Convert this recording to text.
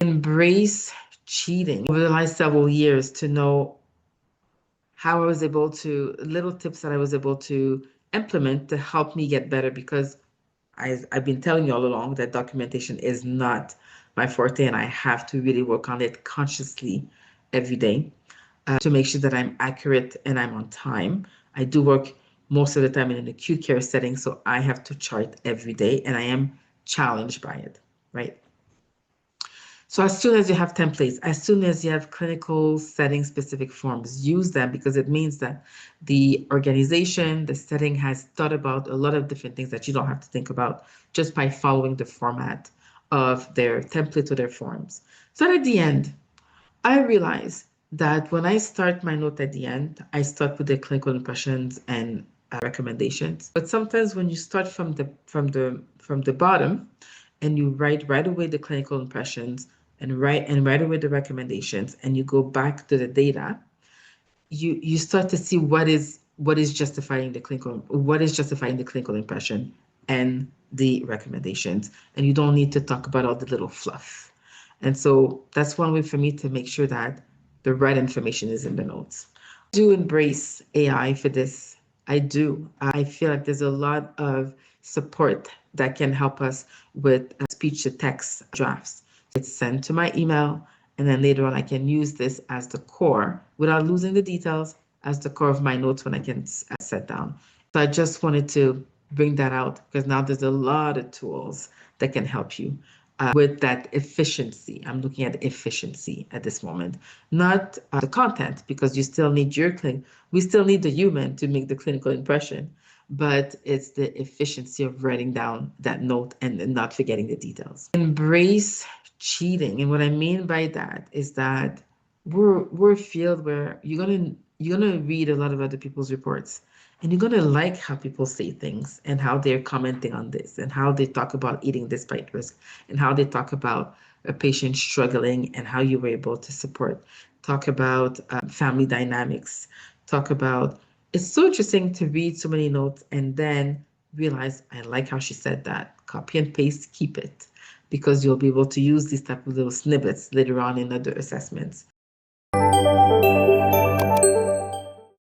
embrace cheating over the last several years to know how I was able to, little tips that I was able to implement to help me get better, because I've been telling you all along that documentation is not my forte, and I have to really work on it consciously every day to make sure that I'm accurate and I'm on time. I do work most of the time in an acute care setting, so I have to chart every day, and I am challenged by it, right? So as soon as you have templates, as soon as you have clinical setting specific forms, use them, because it means that the organization, the setting has thought about a lot of different things that you don't have to think about just by following the format of their templates or their forms. So at the end, I realize that when I start my note at the end, I start with the clinical impressions and recommendations. But sometimes when you start from the bottom and you write right away the clinical impressions and right away the recommendations, and you go back to the data, you start to see what is justifying the clinical impression and the recommendations, and you don't need to talk about all the little fluff. And so that's one way for me to make sure that the right information is in the notes. I do embrace AI for this. I do. I feel like there's a lot of support that can help us with speech to text drafts. It's sent to my email, and then later on I can use this as the core, without losing the details, as the core of my notes when I can set down. So I just wanted to bring that out, because now there's a lot of tools that can help you with that efficiency. I'm looking at efficiency at this moment, not the content, because you still need we still need the human to make the clinical impression, but it's the efficiency of writing down that note and not forgetting the details. Embrace cheating. And what I mean by that is that we're a field where you're gonna read a lot of other people's reports, and you're gonna like how people say things and how they're commenting on this and how they talk about eating despite risk and how they talk about a patient struggling and how you were able to support. Talk about family dynamics. Talk about, it's so interesting to read so many notes and then realize, I like how she said that. Copy and paste, keep it, because you'll be able to use these type of little snippets later on in other assessments.